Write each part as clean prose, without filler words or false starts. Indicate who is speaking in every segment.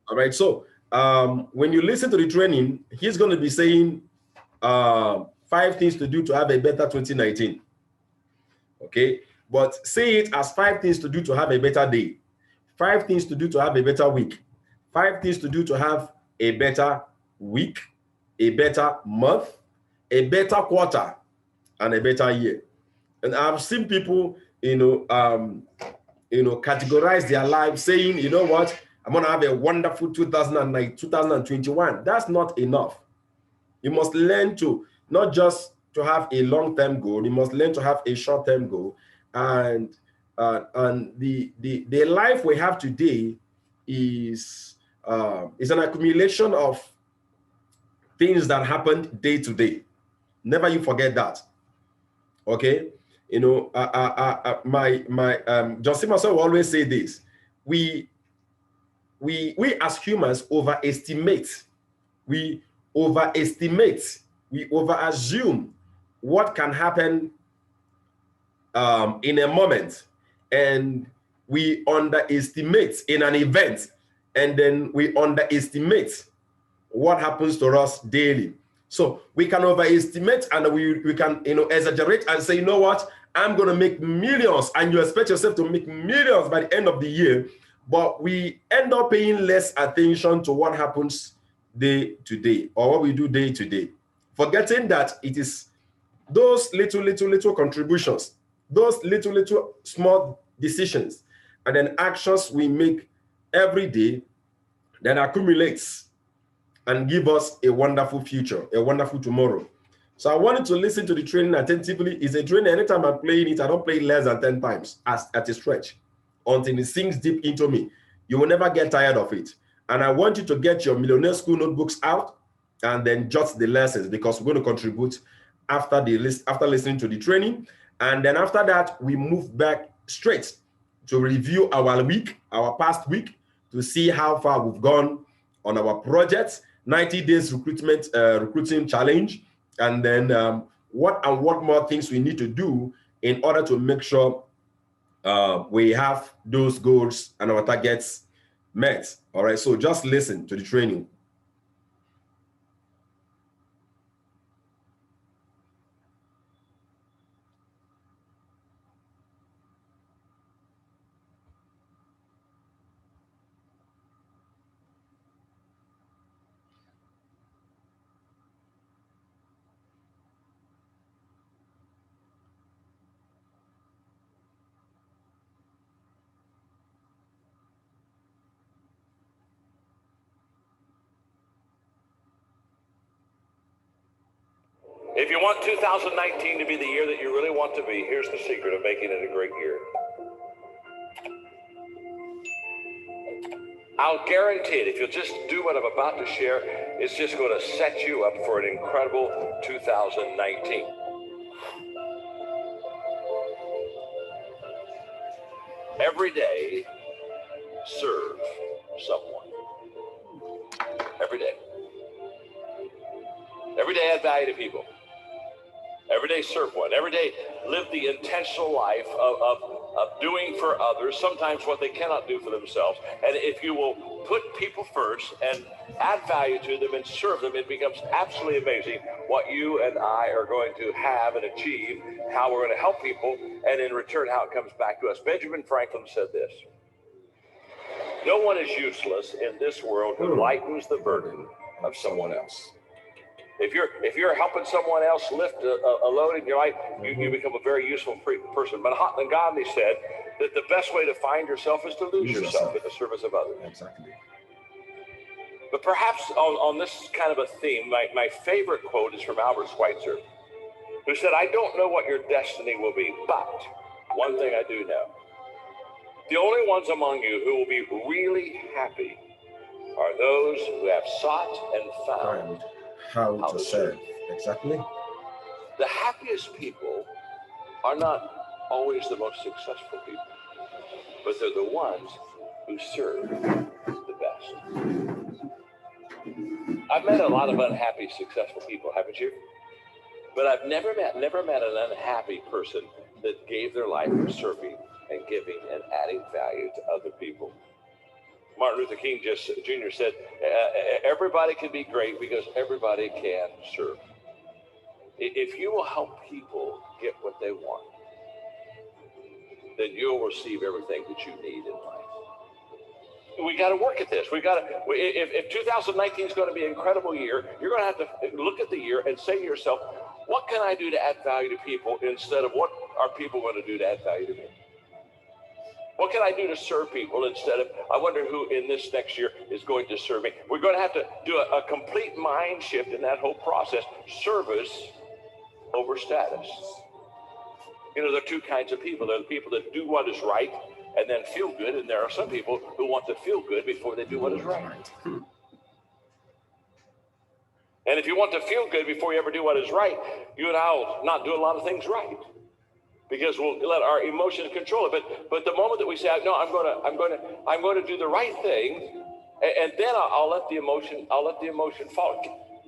Speaker 1: All right. So when you listen to the training, he's going to be saying 5 things to do to have a better 2019. Okay. But say it as 5 things to do to have a better day, 5 things to do to have a better week, 5 things to do to have a better week, a better month, a better quarter, and a better year. And I've seen people, categorize their lives saying, you know what, I'm going to have a wonderful 2021. That's not enough. You must learn to not just to have a long-term goal. You must learn to have a short-term goal. And the life we have today is an accumulation of things that happened day to day. Never you forget that. Okay, John Simonson will always say this: we as humans overestimate, we overassume what can happen in a moment, and we underestimate in an event, and then we underestimate what happens to us daily. So we can overestimate and we can exaggerate and say, you know what, I'm going to make millions, and you expect yourself to make millions by the end of the year, but we end up paying less attention to what happens day to day or what we do day to day, forgetting that it is those little contributions, those little small decisions, and then actions we make every day that accumulates and give us a wonderful future, a wonderful tomorrow. So I wanted to listen to the training attentively. It's a training, anytime I'm playing it, I don't play it less than 10 times at a stretch until it sinks deep into me. You will never get tired of it. And I want you to get your Millionaire School notebooks out and then jot the lessons, because we're going to contribute after listening to the training. And then after that, we move back straight to review our week, our past week, to see how far we've gone on our projects, 90 days recruiting challenge, and then what more things we need to do in order to make sure we have those goals and our targets met. All right, so just listen to the training.
Speaker 2: If you want 2019 to be the year that you really want to be, here's the secret of making it a great year. I'll guarantee it, if you'll just do what I'm about to share, it's just going to set you up for an incredible 2019. Every day, serve someone. Every day. Every day add value to people. Every day serve one. Every day live the intentional life of doing for others, sometimes what they cannot do for themselves. And if you will put people first and add value to them and serve them, it becomes absolutely amazing what you and I are going to have and achieve, how we're going to help people, and in return, how it comes back to us. Benjamin Franklin said this: no one is useless in this world who lightens the burden of someone else. If you're helping someone else lift a load in your life, you become a very useful person. Mahatma Gandhi said that the best way to find yourself is to lose yourself in the service of others.
Speaker 1: Exactly.
Speaker 2: But perhaps on this kind of a theme, my favorite quote is from Albert Schweitzer, who said, "I don't know what your destiny will be, but one thing I do know. The only ones among you who will be really happy are those who have sought and found
Speaker 1: how to serve." Exactly.
Speaker 2: The happiest people are not always the most successful people, but they're the ones who serve the best. I've met a lot of unhappy, successful people, haven't you? But I've never met an unhappy person that gave their life for serving and giving and adding value to other people. Martin Martin Luther King Jr. said, everybody can be great because everybody can serve. If you will help people get what they want, then you'll receive everything that you need in life. We got to work at this. If 2019 is going to be an incredible year, you're going to have to look at the year and say to yourself, what can I do to add value to people instead of what are people going to do to add value to me? What can I do to serve people instead of, I wonder who in this next year is going to serve me? We're going to have to do a complete mind shift in that whole process. Service over status. You know, there are two kinds of people. There are the people that do what is right and then feel good, and there are some people who want to feel good before they do what is right. And if you want to feel good before you ever do what is right, you and I will not do a lot of things right because we'll let our emotions control it. But the moment that we say, no, I'm going to do the right thing, and then I'll let the emotion fall.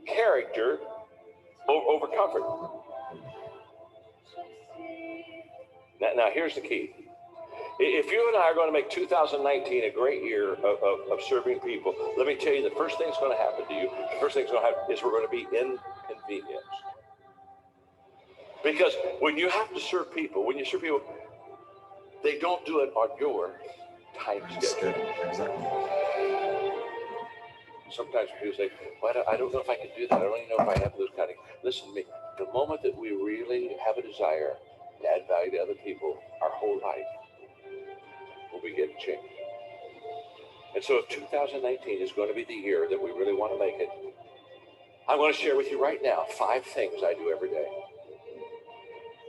Speaker 2: Character over comfort. Now here's the key. If you and I are going to make 2019 a great year of serving people, let me tell you, the first thing that's going to happen to you, the first thing that's going to happen is we're going to be inconvenienced. Because when you have to serve people, they don't do it on your time schedule.
Speaker 1: Exactly.
Speaker 2: Sometimes people say, well, I don't know if I can do that. I don't even know if I have those kind of... Listen to me. The moment that we really have a desire to add value to other people, our whole life will begin to change. And so if 2019 is going to be the year that we really want to make it, I'm going to share with you right now 5 things I do every day.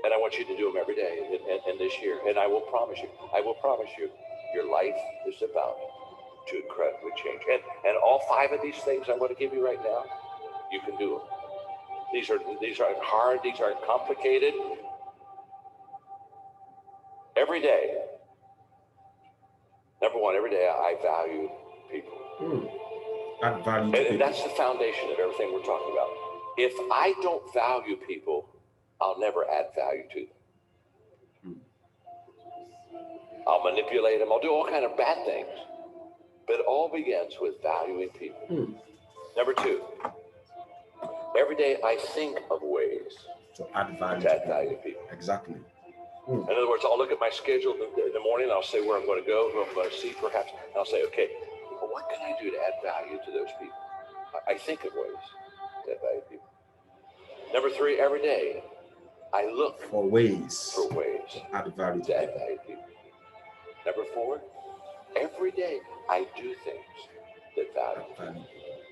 Speaker 2: And I want you to do them every day in this year. And I will promise you, your life is about to incredibly change. And all 5 of these things I'm going to give you right now, you can do them. These aren't hard, these aren't complicated. Every day, number one, every day I value people.
Speaker 1: Add value to people.
Speaker 2: And that's the foundation of everything we're talking about. If I don't value people, I'll never add value to them. I'll manipulate them. I'll do all kinds of bad things. But it all begins with valuing people. Number 2, every day I think of ways
Speaker 1: to add value
Speaker 2: to people.
Speaker 1: Exactly.
Speaker 2: In other words, I'll look at my schedule in the morning. I'll say where I'm going to go, who I'm going to see perhaps. And I'll say, okay, well, what can I do to add value to those people? I think of ways to add value to people. Number 3, every day I look
Speaker 1: for ways
Speaker 2: to
Speaker 1: add value
Speaker 2: to people. Number 4, every day I do things that value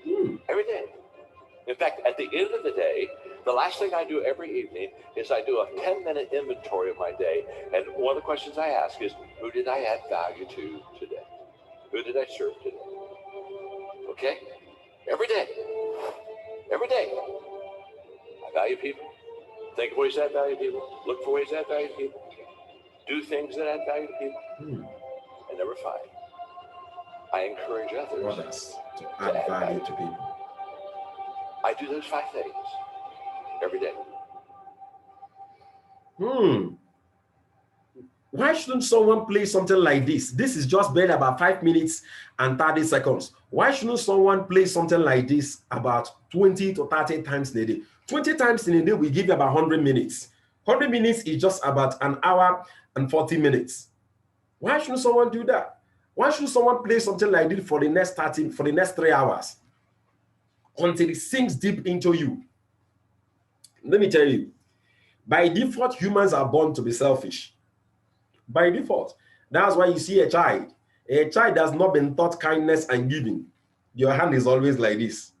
Speaker 2: people. Every day. In fact, at the end of the day, the last thing I do every evening is I do a 10-minute inventory of my day. And one of the questions I ask is, who did I add value to today? Who did I serve today? Okay? Every day. Every day. I value people. Think of ways to add value to people. Look for ways to add value to people. Do things that add value to people. And number 5, I encourage others
Speaker 1: to add value to people.
Speaker 2: I do those 5 things every day.
Speaker 1: Why shouldn't someone play something like this? This is just barely about 5 minutes and 30 seconds. Why shouldn't someone play something like this about 20 to 30 times in a day? 20 times in a day, we give you about 100 minutes. 100 minutes is just about an hour and 40 minutes. Why shouldn't someone do that? Why should someone play something like this for the next 3 hours? Until it sinks deep into you. Let me tell you, by default, humans are born to be selfish. By default. That's why you see a child. A child has not been taught kindness and giving. Your hand is always like this.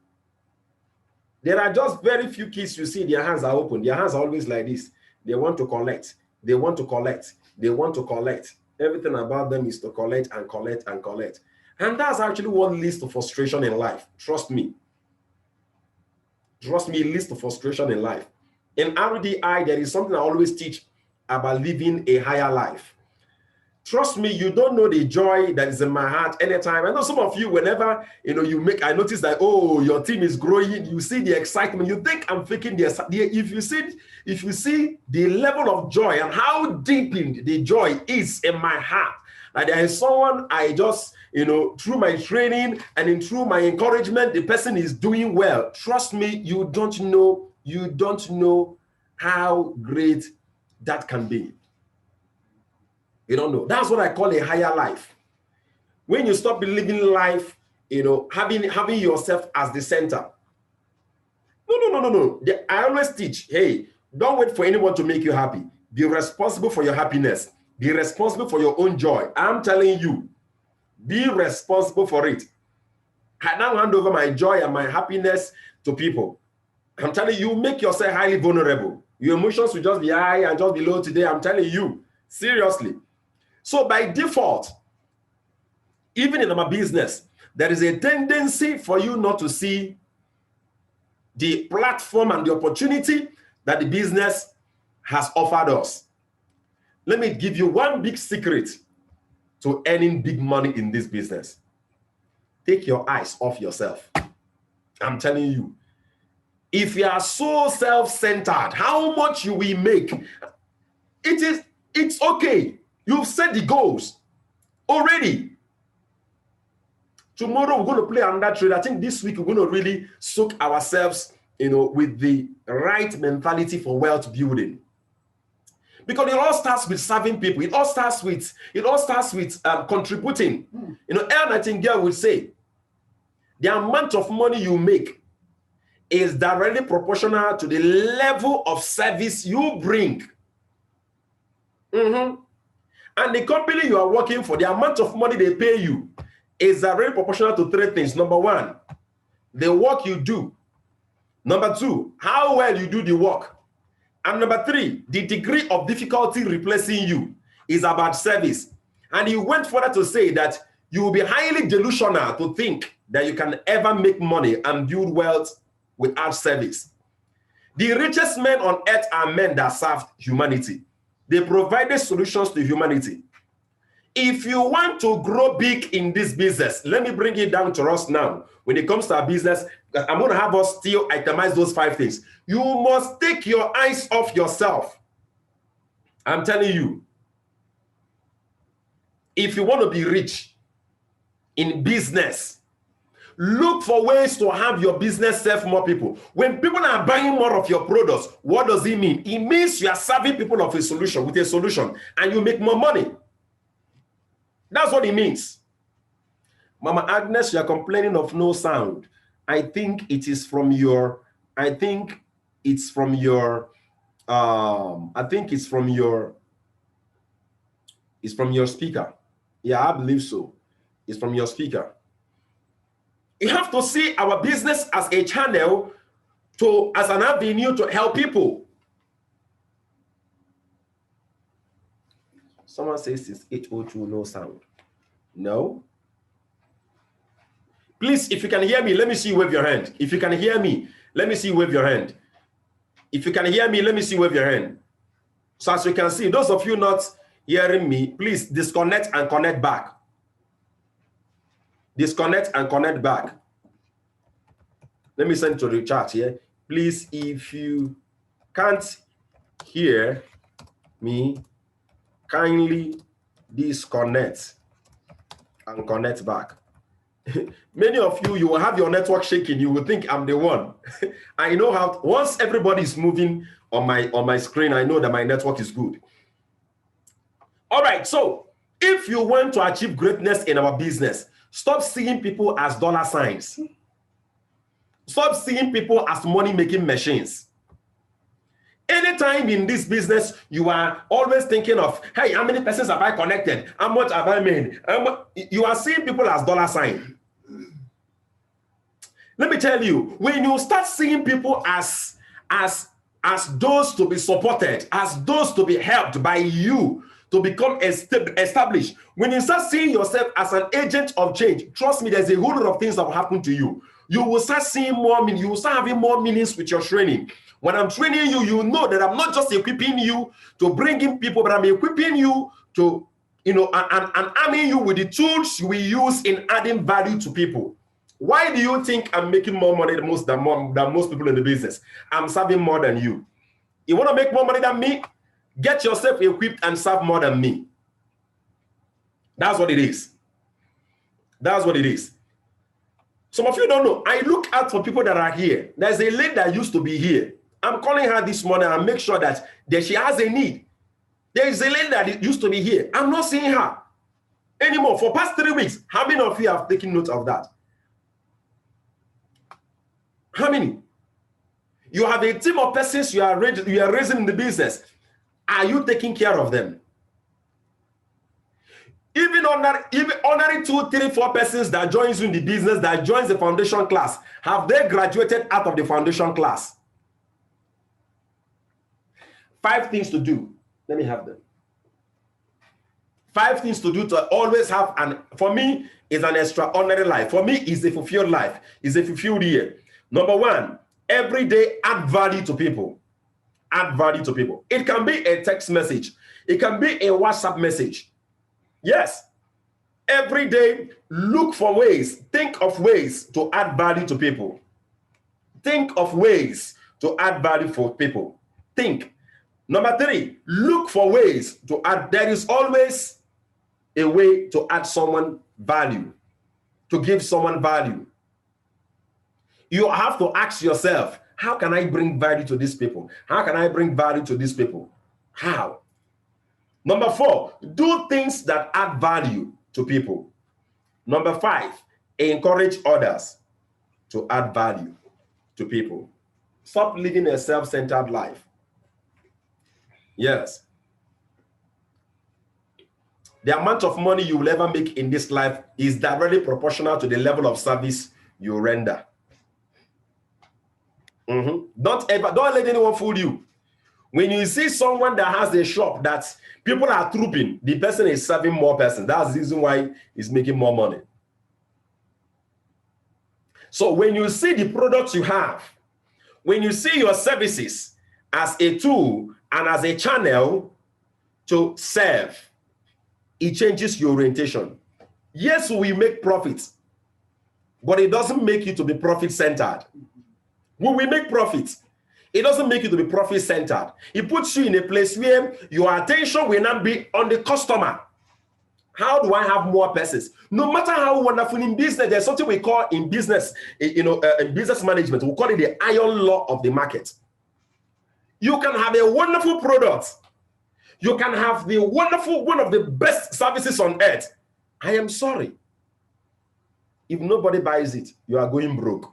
Speaker 1: There are just very few kids you see, their hands are open. Their hands are always like this. They want to collect. They want to collect. They want to collect. Everything about them is to collect and collect and collect. And that's actually what leads to frustration in life. Trust me. Trust me, it leads to frustration in life. In RDI, there is something I always teach about living a higher life. Trust me, you don't know the joy that is in my heart anytime. I know some of you, whenever I notice that, oh, your team is growing, you see the excitement, you think I'm faking this. If you see the level of joy and how deepened the joy is in my heart, And there is someone I just, through my training and through my encouragement, the person is doing well. Trust me, you don't know how great that can be. You don't know. That's what I call a higher life. When you stop living life, having yourself as the center. No. I always teach, hey, don't wait for anyone to make you happy. Be responsible for your happiness. Be responsible for your own joy. I'm telling you, be responsible for it. I now hand over my joy and my happiness to people. I'm telling you, make yourself highly vulnerable. Your emotions will just be high and just be low today. I'm telling you, seriously. So by default, even in our business, there is a tendency for you not to see the platform and the opportunity that the business has offered us. Let me give you one big secret to earning big money in this business. Take your eyes off yourself. I'm telling you, if you are so self-centered, how much you will make, it's okay. You've set the goals already. Tomorrow we're going to play another trade. I think this week we're going to really soak ourselves, with the right mentality for wealth building. Because it all starts with serving people. It all starts with contributing. Elle Nightingale would say, the amount of money you make is directly proportional to the level of service you bring. And the company you are working for, the amount of money they pay you is directly proportional to three things. Number one, the work you do. Number two, how well you do the work. And number three, the degree of difficulty replacing you is about service. And he went further to say that you will be highly delusional to think that you can ever make money and build wealth without service. The richest men on earth are men that served humanity. They provided solutions to humanity. If you want to grow big in this business, let me bring it down to us now. When it comes to our business, I'm going to have us still itemize those 5 things. You must take your eyes off yourself. I'm telling you, if you want to be rich in business, look for ways to have your business serve more people. When people are buying more of your products, what does it mean? It means you are serving people of a solution with a solution and you make more money. That's what it means. Mama Agnes, you are complaining of no sound. I think it is from your, it's from your speaker. Yeah, I believe so. It's from your speaker. You have to see our business as a channel as an avenue to help people. Someone says it's HO2, no sound. No. Please, if you can hear me, let me see you wave your hand. If you can hear me, let me see you wave your hand. If you can hear me, let me see you wave your hand. So as you can see, those of you not hearing me, please disconnect and connect back. Disconnect and connect back. Let me send to the chat here. Please, if you can't hear me, kindly disconnect and connect back. Many of you will have your network shaking. You will think I'm the one. I know how, once everybody is moving on my screen, I know that my network is good. All right, so if you want to achieve greatness in our business, stop seeing people as dollar signs. Stop seeing people as money-making machines. Anytime in this business, you are always thinking of, hey, how many persons have I connected? How much have I made? You are seeing people as dollar sign. Let me tell you, when you start seeing people as those to be supported, as those to be helped by you to become established, when you start seeing yourself as an agent of change, trust me, there's a whole lot of things that will happen to you. You will start seeing more meaning. You will start having more meanings with your training. When I'm training you, you know that I'm not just equipping you to bring in people, but I'm equipping you to, and arming you with the tools we use in adding value to people. Why do you think I'm making more money than most people in the business? I'm serving more than you. You want to make more money than me? Get yourself equipped and serve more than me. That's what it is. That's what it is. Some of you don't know. I look out for people that are here. There's a lady that used to be here. I'm calling her this morning and make sure that she has a need. There is a lady that used to be here. I'm not seeing her anymore for past 3 weeks. How many of you have taken note of that? How many? You have a team of persons you are raising in the business. Are you taking care of them? Even ordinary 2, 3, 4 persons that joins you in the business, that joins the foundation class, have they graduated out of the foundation class? 5 things to do. Let me have them. 5 things to do to always have for me, is an extraordinary life. For me, is a fulfilled life. Is a fulfilled year. Number 1, every day add value to people. Add value to people. It can be a text message. It can be a WhatsApp message. Yes. Every day, look for ways, think of ways to add value to people. Think of ways to add value for people. Think. Number 3, look for ways to add. There is always a way to add someone value, to give someone value. You have to ask yourself, how can I bring value to these people? How can I bring value to these people? How? Number 4, do things that add value to people. Number 5, encourage others to add value to people. Stop living a self-centered life. Yes. The amount of money you will ever make in this life is directly proportional to the level of service you render. Don't let anyone fool you. When you see someone that has a shop that people are trooping, the person is serving more persons. That's the reason why he's making more money. So when you see the products you have, when you see your services as a tool and as a channel to serve, it changes your orientation. Yes, we make profits, but it doesn't make you to be profit-centered. When we make profits, it doesn't make you to be profit-centered. It puts you in a place where your attention will not be on the customer. How do I have more persons? No matter how wonderful in business, there's something we call in business, in business management, we call it the iron law of the market. You can have a wonderful product. You can have the wonderful, one of the best services on earth. I am sorry. If nobody buys it, you are going broke.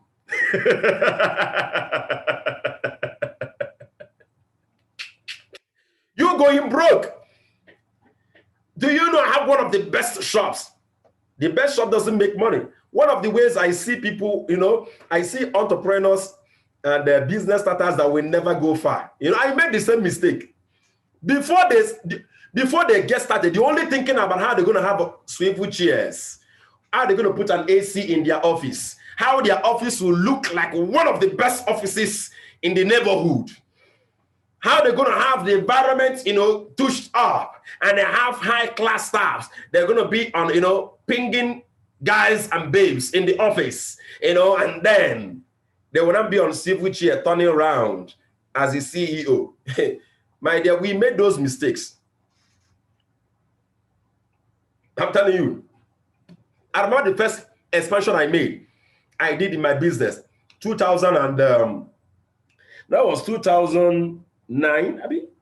Speaker 1: You're going broke. Do you know I have one of the best shops? The best shop doesn't make money. One of the ways I see people, I see entrepreneurs and business starters that will never go far. I made the same mistake. Before they get started, they're only thinking about how they're going to have swivel chairs, how they're going to put an AC in their office, how their office will look like one of the best offices in the neighborhood, how they're going to have the environment, touched up, and they have high-class staffs. They're going to be on, pinging guys and babes in the office, and then they will not be on swivel chair turning around as a CEO. My dear, we made those mistakes. I'm telling you. I remember the first expansion I did in my business, 2000 and that was 2009.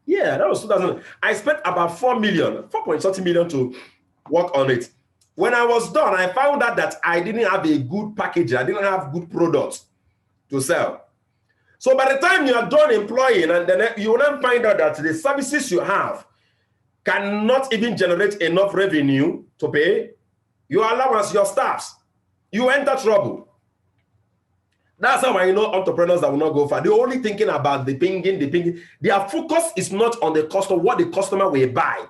Speaker 1: That was 2000. I spent about 4 point-something million to work on it. When I was done, I found out that I didn't have a good package. I didn't have good products to sell. So by the time you are done employing, and then you will then find out that the services you have cannot even generate enough revenue to pay your allowance, your staffs, you enter trouble. That's how I know entrepreneurs that will not go far. They're only thinking about the pinging. Their focus is not on the cost of what the customer will buy.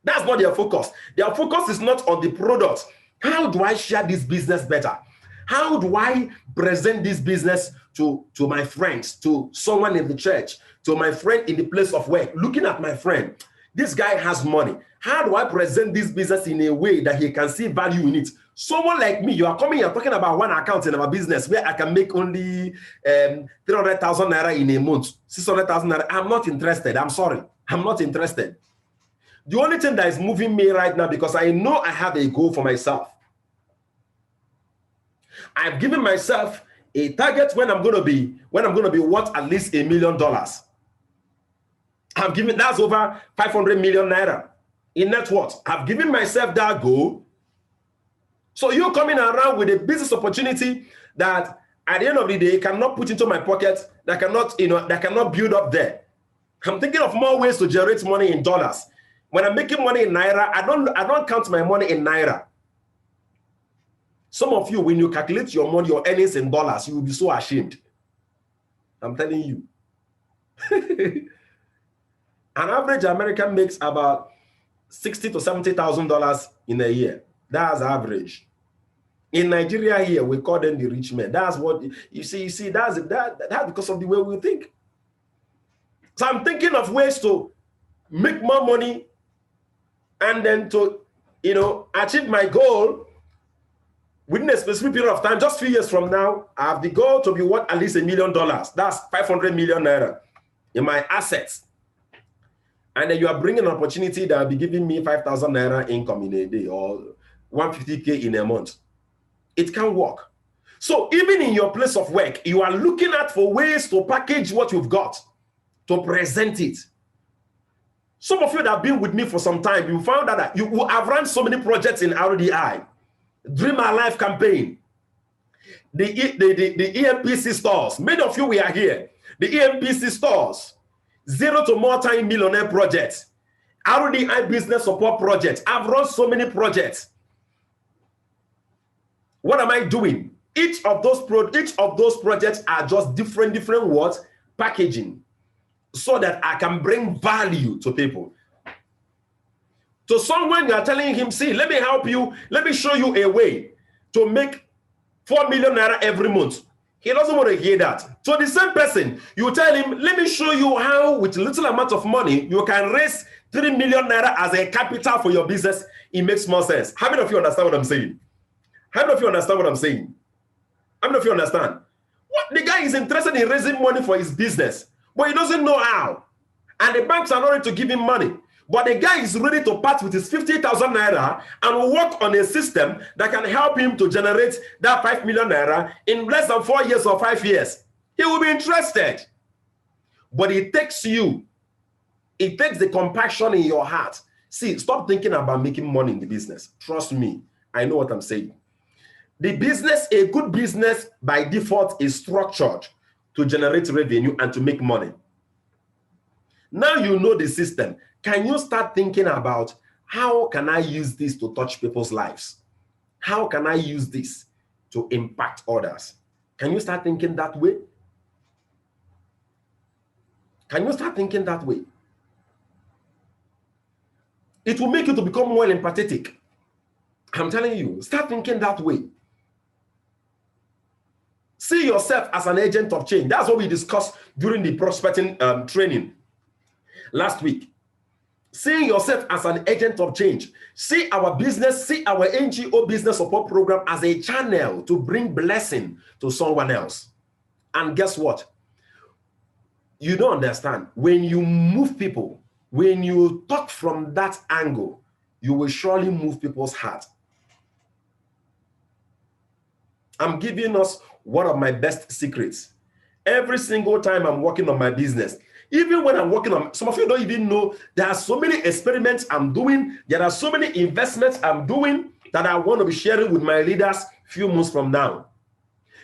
Speaker 1: That's not their focus. Their focus is not on the product. How do I share this business better? How do I present this business to my friends, to someone in the church, to my friend in the place of work? Looking at my friend, this guy has money. How do I present this business in a way that he can see value in it? Someone like me, you are coming here talking about one account in our business where I can make only 300,000 naira in a month, 600,000 naira. I'm not interested. I'm sorry. I'm not interested. The only thing that is moving me right now, because I know I have a goal for myself. I've given myself a target when I'm going to be worth at least $1 million. I've given, that's over 500 million naira in net worth. I've given myself that goal. So you're coming around with a business opportunity that at the end of the day cannot put into my pocket, that cannot build up there. I'm thinking of more ways to generate money in dollars. When I'm making money in naira, I don't count my money in naira. Some of you, when you calculate your money, your earnings in dollars, you will be so ashamed. I'm telling you. An average American makes about $60,000 to $70,000 in a year. That's average. In Nigeria here, we call them the rich men. That's what you see. That's because of the way we think. So I'm thinking of ways to make more money and then to, achieve my goal within a specific period of time. Just 3 years from now, I have the goal to be worth at least $1 million. That's 500 million naira in my assets. And then you are bringing an opportunity that will be giving me 5,000 naira income in a day or 150K in a month. It can work. So even in your place of work, you are looking at for ways to package what you've got, to present it. Some of you that have been with me for some time, you found out that you have run so many projects in RDI. Dream Our Life campaign, the EMPC stores. Many of you we are here. The EMPC stores, Zero to Multi-Millionaire projects, RDI business support projects. I've run so many projects. What am I doing? Each of those projects are just different words, packaging, so that I can bring value to people. To someone, you are telling him, see, let me help you, let me show you a way to make 4 million naira every month. He doesn't want to hear that. So the same person, you tell him, let me show you how with little amount of money, you can raise 3 million naira as a capital for your business. It makes more sense. How many of you understand what I'm saying? How many of you understand what I'm saying? How many of you understand? What? The guy is interested in raising money for his business, but he doesn't know how. And the banks are not ready to give him money. But the guy is ready to part with his 50,000 naira and work on a system that can help him to generate that 5 million naira in less than 4 years or 5 years. He will be interested. But it takes you. It takes the compassion in your heart. See, stop thinking about making money in the business. Trust me. I know what I'm saying. The business, a good business by default is structured to generate revenue and to make money. Now you know the system. Can you start thinking about how can I use this to touch people's lives? How can I use this to impact others? Can you start thinking that way? Can you start thinking that way? It will make you to become more empathetic. I'm telling you, start thinking that way. See yourself as an agent of change. That's what we discussed during the prospecting training last week. See yourself as an agent of change. See our business, see our NGO business support program as a channel to bring blessing to someone else. And guess what? You don't understand. When you move people, when you talk from that angle, you will surely move people's heart. I'm giving us one of my best secrets. Every single time I'm working on my business, even when I'm working on, some of you don't even know, there are so many experiments I'm doing, there are so many investments I'm doing that I want to be sharing with my leaders a few months from now.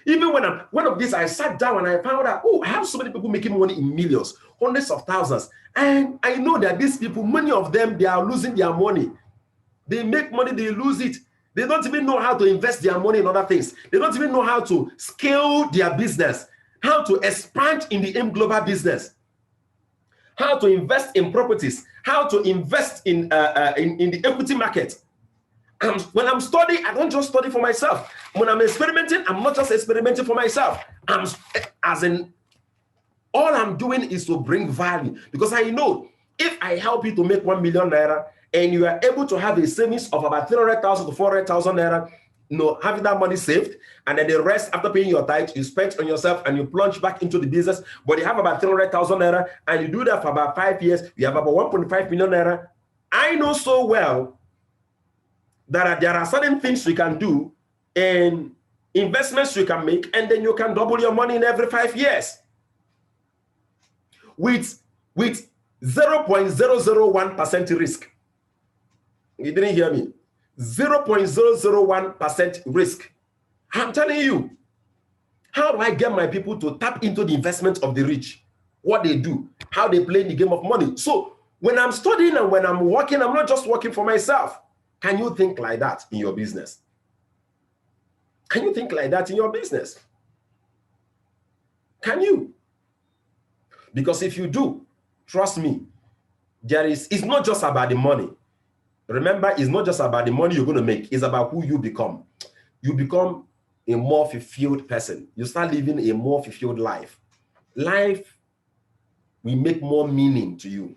Speaker 1: Even when one of these, I sat down and I found out, oh, I have so many people making money in millions, hundreds of thousands. And I know that these people, many of them, they are losing their money. They make money, they lose it. They don't even know how to invest their money in other things. They don't even know how to scale their business, how to expand in the global business, how to invest in properties, how to invest in the equity market. When I'm studying, I don't just study for myself. When I'm experimenting, I'm not just experimenting for myself. All I'm doing is to bring value, because I know if I help you to make 1 million naira and you are able to have a savings of about 300,000 to 400,000 naira, having that money saved, and then the rest after paying your tithe, you spend on yourself and you plunge back into the business, but you have about 300,000 naira and you do that for about 5 years, you have about 1.5 million naira I know so well that there are certain things you can do and investments you can make, and then you can double your money in every 5 years with 0.001% risk. You didn't hear me. 0.001% risk. I'm telling you. How do I get my people to tap into the investment of the rich? What they do, how they play the game of money. So when I'm studying and when I'm working, I'm not just working for myself. Can you think like that in your business? Can you think like that in your business? Can you? Because if you do, trust me, it's not just about the money. Remember, it's not just about the money you're going to make. It's about who you become. You become a more fulfilled person. You start living a more fulfilled life. Life will make more meaning to you.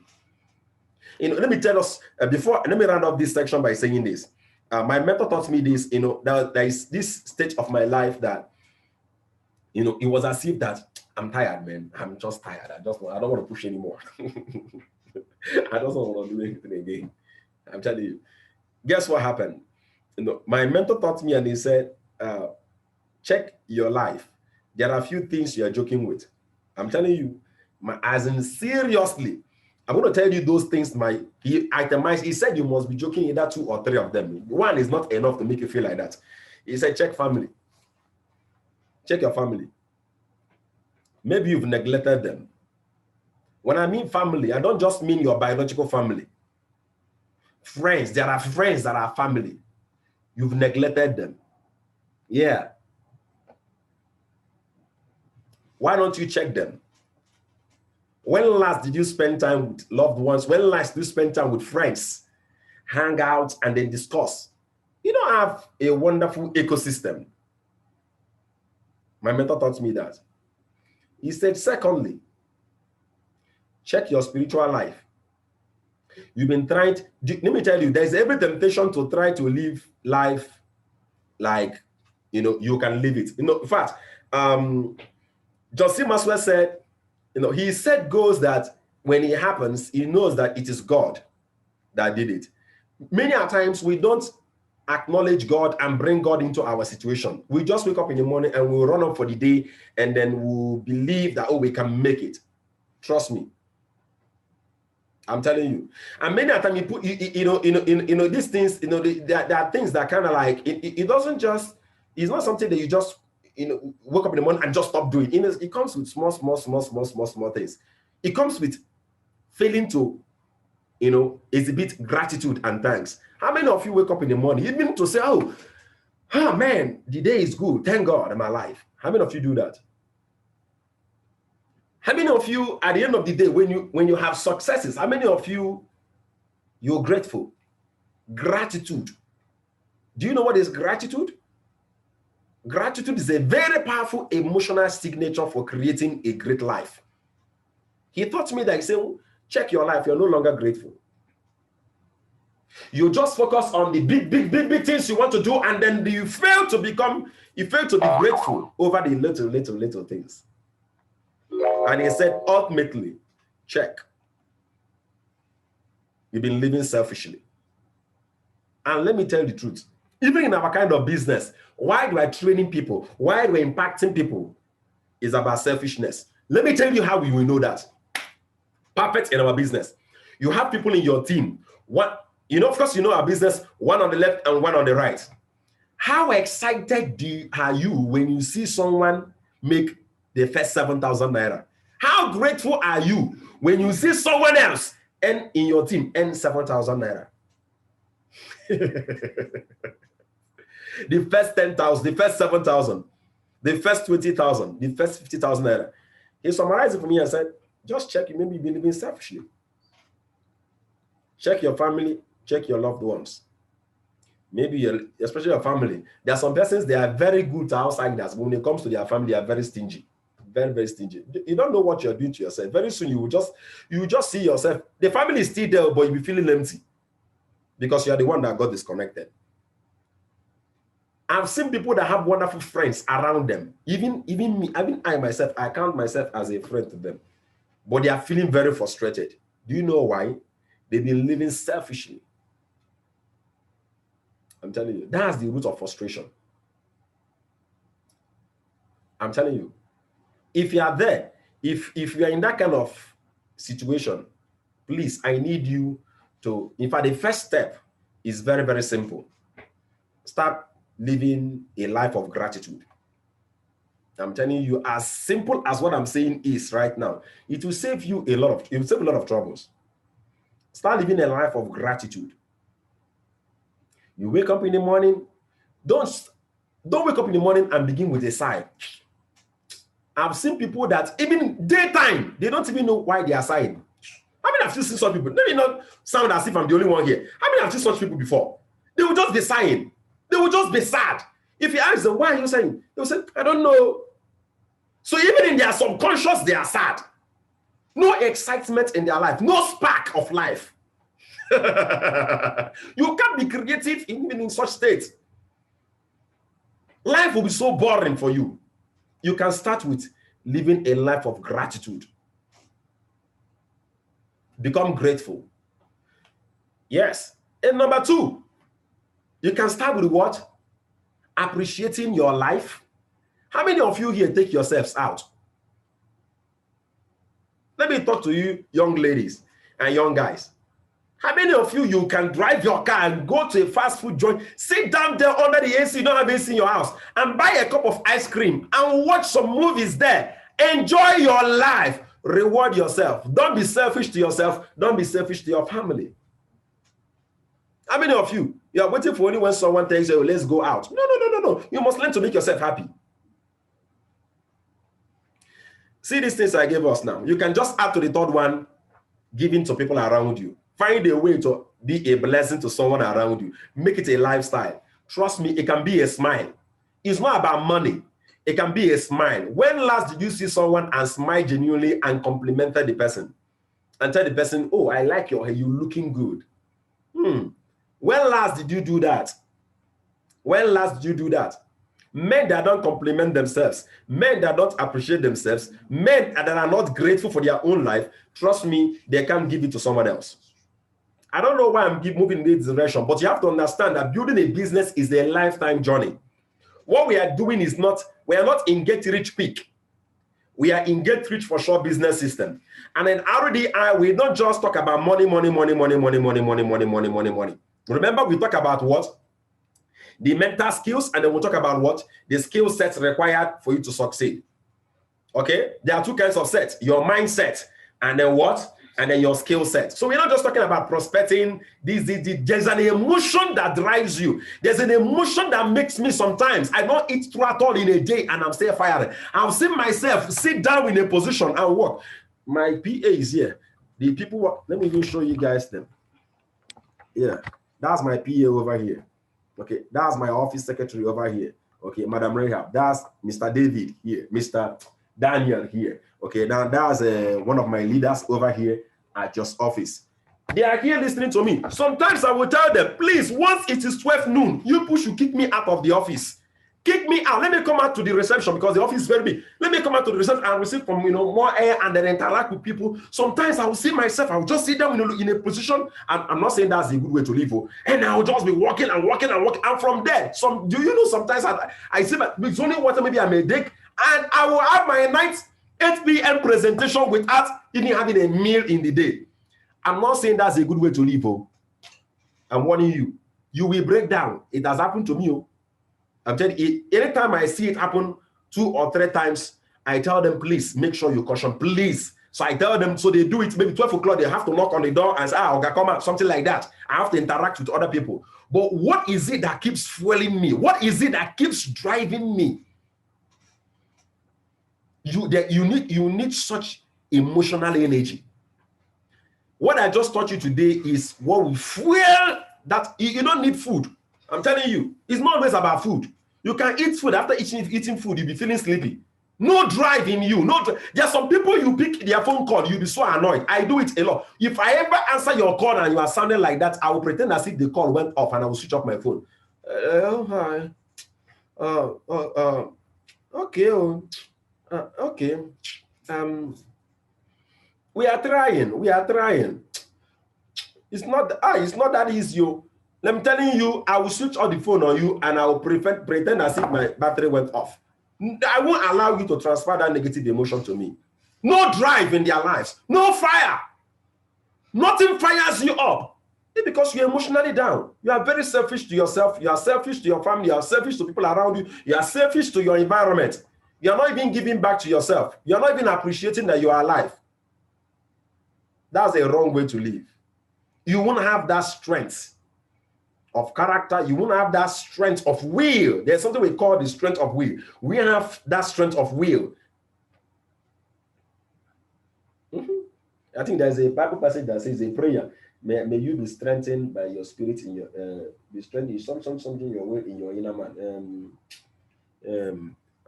Speaker 1: Let me tell us, let me round off this section by saying this. My mentor taught me this, that there is this stage of my life that, it was as if that I'm tired, man. I'm just tired. I don't want to push anymore. I don't want to do anything again. I'm telling you. Guess what happened? My mentor taught me, and he said, check your life. There are a few things you're joking with. I'm telling you, as in seriously, I'm going to tell you those things. He itemized. He said you must be joking either 2 or 3 of them. One is not enough to make you feel like that. He said, check family. Check your family. Maybe you've neglected them. When I mean family, I don't just mean your biological family. Friends, there are friends that are family. You've neglected them. Yeah. Why don't you check them? When last did you spend time with loved ones? When last did you spend time with friends? Hang out and then discuss. You don't have a wonderful ecosystem. My mentor taught me that. He said, secondly, check your spiritual life. You've been trying let me tell you, there's every temptation to try to live life like, you can live it. In fact, John C. Maxwell said, he set goals that when it happens, he knows that it is God that did it. Many a times we don't acknowledge God and bring God into our situation. We just wake up in the morning and we'll run up for the day, and then we'll believe that, we can make it. Trust me. I'm telling you. And many a time you put, these things, there are things that kind of like, it doesn't just, it's not something that you just, wake up in the morning and just stop doing. It comes with small things. It comes with failing to, exhibit gratitude and thanks. How many of you wake up in the morning, even to say, oh man, the day is good. Thank God in my life. How many of you do that? How many of you, at the end of the day, when you have successes, how many of you're grateful? Gratitude. Do you know what is gratitude? Gratitude is a very powerful emotional signature for creating a great life. He taught me that, he said, check your life, you're no longer grateful. You just focus on the big things you want to do, and then you fail to be grateful over the little things. And he said, ultimately, check. You've been living selfishly. And let me tell you the truth. Even in our kind of business, why we're training people, why we're impacting people, is about selfishness. Let me tell you how we will know that. Perfect in our business. You have people in your team. Of course, our business, one on the left and one on the right. How excited are you when you see someone make the first 7,000 naira? How grateful are you when you see someone else and in your team earn 7,000 naira? The first 10,000, the first 7,000, the first 20,000, the first 50,000 naira. He summarized it for me and said, just check, maybe you've been living selfishly. Check your family, check your loved ones. Maybe, especially your family. There are some persons, they are very good to outsiders, but when it comes to their family, they are very stingy. Very, very stingy. You don't know what you're doing to yourself. Very soon, you will just see yourself. The family is still there, but you'll be feeling empty because you're the one that got disconnected. I've seen people that have wonderful friends around them. Even me, I myself, I count myself as a friend to them. But they are feeling very frustrated. Do you know why? They've been living selfishly. I'm telling you, that's the root of frustration. I'm telling you, if you are there, if you are in that kind of situation, please, I need you to, in fact, the first step is very, very simple. Start living a life of gratitude. I'm telling you, as simple as what I'm saying is right now, it will save you it will save a lot of troubles. Start living a life of gratitude. You wake up in the morning, don't wake up in the morning and begin with a sigh. I've seen people that even daytime, they don't even know why they are sighing. I mean, I've seen some people, let me not sound as if I'm the only one here. I mean, I've seen such people before. They will just be sighing. They will just be sad. If you ask them, why are you sighing? They will say, I don't know. So even in their subconscious, they are sad. No excitement in their life. No spark of life. You can't be creative even in such states. Life will be so boring for you. You can start with living a life of gratitude. Become grateful. Yes. And number 2, you can start with what? Appreciating your life. How many of you here take yourselves out? Let me talk to you, young ladies and young guys. How many of you can drive your car and go to a fast food joint, sit down there under the AC, you don't have AC in your house, and buy a cup of ice cream and watch some movies there? Enjoy your life. Reward yourself. Don't be selfish to yourself. Don't be selfish to your family. How many of you are waiting for only when someone tells you, let's go out? No. You must learn to make yourself happy. See these things I gave us now. You can just add to the third one, giving to people around you. Find a way to be a blessing to someone around you. Make it a lifestyle. Trust me, it can be a smile. It's not about money. It can be a smile. When last did you see someone and smile genuinely and complimented the person? And tell the person, oh, I like your hair, you're looking good. When last did you do that? When last did you do that? Men that don't compliment themselves, men that don't appreciate themselves, men that are not grateful for their own life, trust me, they can't give it to someone else. I don't know why I'm moving in this direction, but you have to understand that building a business is a lifetime journey. What we are doing is not, we are not in get rich quick. We are in get rich for sure business system. And in RDI, we don't just talk about money. Remember, we talk about what? The mental skills, and then we'll talk about what? The skill sets required for you to succeed. Okay? There are 2 kinds of sets. Your mindset, and then what? And then your skill set. So we're not just talking about prospecting. There's an emotion that drives you. There's an emotion that makes me sometimes, I don't eat through at all in a day and I'm still fired. I'll see myself sit down in a position and work. My PA is here. The people work. Let me even show you guys them. Yeah, that's my PA over here. Okay, that's my office secretary over here. Okay, Madam Rahab. That's Mr. David here. Mr. Daniel here. Okay, now that's one of my leaders over here at just office. They are here listening to me. Sometimes I will tell them, please, once it is 12 noon, you should kick me out of the office. Kick me out. Let me come out to the reception because the office is very big. Let me come out to the reception and receive from more air and then interact with people. Sometimes I will see myself. I will just sit down in a position, and I'm not saying that's a good way to live, and I will just be walking and walking and walking. And from there, do you know sometimes I see that it's only water, maybe I may drink, and I will have my night 8 p.m. presentation without even having a meal in the day. I'm not saying that's a good way to live. I'm warning you. You will break down. It has happened to me. I'm telling you, anytime I see it happen 2 or 3 times, I tell them, please, make sure you caution, please. So I tell them, so they do it, maybe 12 o'clock, they have to knock on the door and say, okay, come out, something like that. I have to interact with other people. But what is it that keeps fueling me? What is it that keeps driving me? You need such emotional energy. What I just taught you today is what will fuel that. You don't need food. I'm telling you, it's not always about food. You can eat food. After eating food, you'll be feeling sleepy. No drive in you. There are some people, you pick their phone call, you'll be so annoyed. I do it a lot. If I ever answer your call and you are sounding like that, I will pretend as if the call went off and I will switch off my phone. Hi. Okay. Okay. We are trying. It's not that easy. I'm telling you, I will switch on the phone on you and I will pretend as if my battery went off. I won't allow you to transfer that negative emotion to me. No drive in their lives, no fire. Nothing fires you up. It's because you're emotionally down. You are very selfish to yourself. You are selfish to your family. You are selfish to people around you. You are selfish to your environment. You are not even giving back to yourself. You are not even appreciating that you are alive. That's a wrong way to live. You won't have that strength of character. You won't have that strength of will. There's something we call the strength of will. We have that strength of will. I think there's a Bible passage that says a prayer. May you be strengthened by your spirit in your be strengthened something your will in your inner man.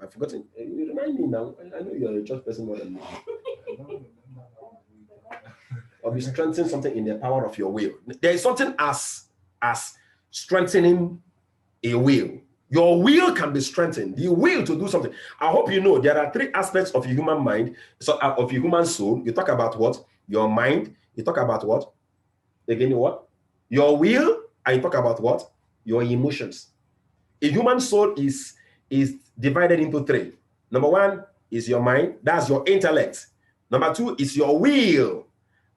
Speaker 1: I've forgotten. You remind me now. I know you're a church person more than me. Or be strengthening something in the power of your will. There is something as strengthening a will. Your will can be strengthened. The will to do something. I hope you know there are three aspects of your human mind, of your human soul. You talk about what? Your mind. You talk about what? Again, what? Your will. And you talk about what? Your emotions. A human soul is divided into three. Number one is your mind. That's your intellect. Number two is your will.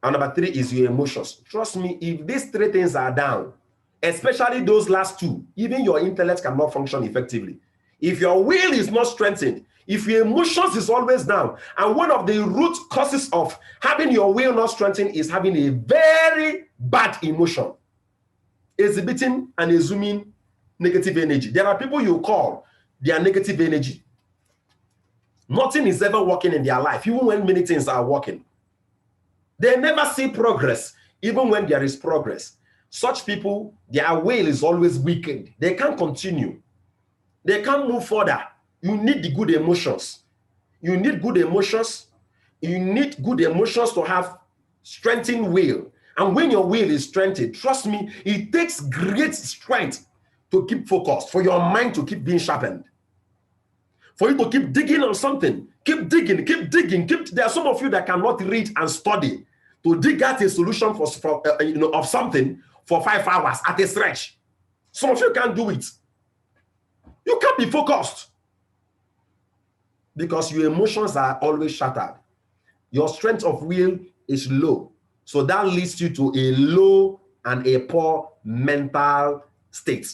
Speaker 1: And number three is your emotions. Trust me, if these three things are down, especially those last two, even your intellect cannot function effectively. If your will is not strengthened, if your emotions is always down, and one of the root causes of having your will not strengthened is having a very bad emotion, exhibiting and assuming negative energy. There are people you call their negative energy. Nothing is ever working in their life, even when many things are working. They never see progress, even when there is progress. Such people, their will is always weakened. They can't continue. They can't move further. You need the good emotions. You need good emotions. You need good emotions to have strengthened will. And when your will is strengthened, trust me, it takes great strength to keep focused, for your mind to keep being sharpened, for you to keep digging on something. Keep digging, keep digging. There are some of you that cannot read and study to dig out a solution of something for 5 hours at a stretch. Some of you can't do it. You can't be focused because your emotions are always shattered. Your strength of will is low. So that leads you to a low and a poor mental state.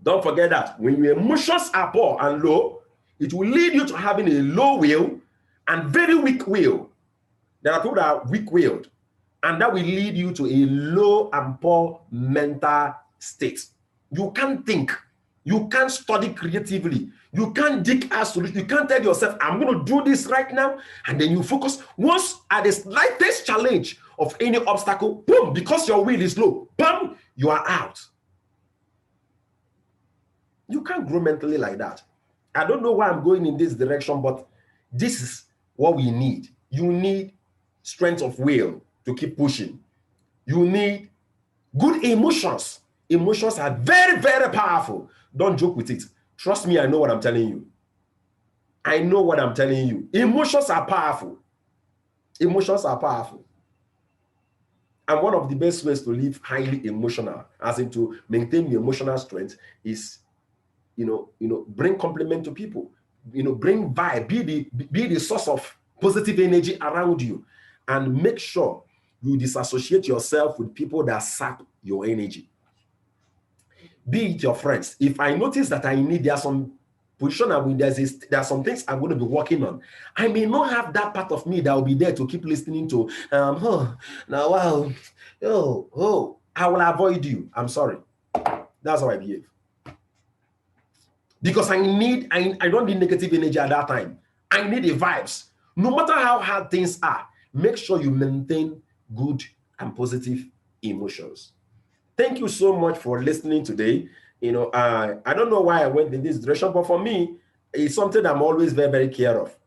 Speaker 1: Don't forget that when your emotions are poor and low, it will lead you to having a low will and very weak will. There are people that are weak-willed, and that will lead you to a low and poor mental state. You can't think. You can't study creatively. You can't dig out solutions. You can't tell yourself, I'm going to do this right now, and then you focus. Once at the slightest challenge of any obstacle, boom, because your will is low, boom, you are out. You can't grow mentally like that. I don't know why I'm going in this direction, but this is what we need. You need strength of will to keep pushing. You need good emotions. Emotions are very, very powerful. Don't joke with it. Trust me, I know what I'm telling you. I know what I'm telling you. Emotions are powerful. Emotions are powerful. And one of the best ways to live highly emotional, as in to maintain your emotional strength, is bring compliment to people. Bring vibe. Be the source of positive energy around you. And make sure you disassociate yourself with people that sap your energy. Be it your friends. If I notice that there are some position, there are some things I'm going to be working on, I may not have that part of me that will be there to keep listening to, I will avoid you. I'm sorry. That's how I behave. Because I don't need negative energy at that time. I need the vibes. No matter how hard things are, make sure you maintain good and positive emotions. Thank you so much for listening today. I don't know why I went in this direction, but for me, it's something I'm always very, very care of.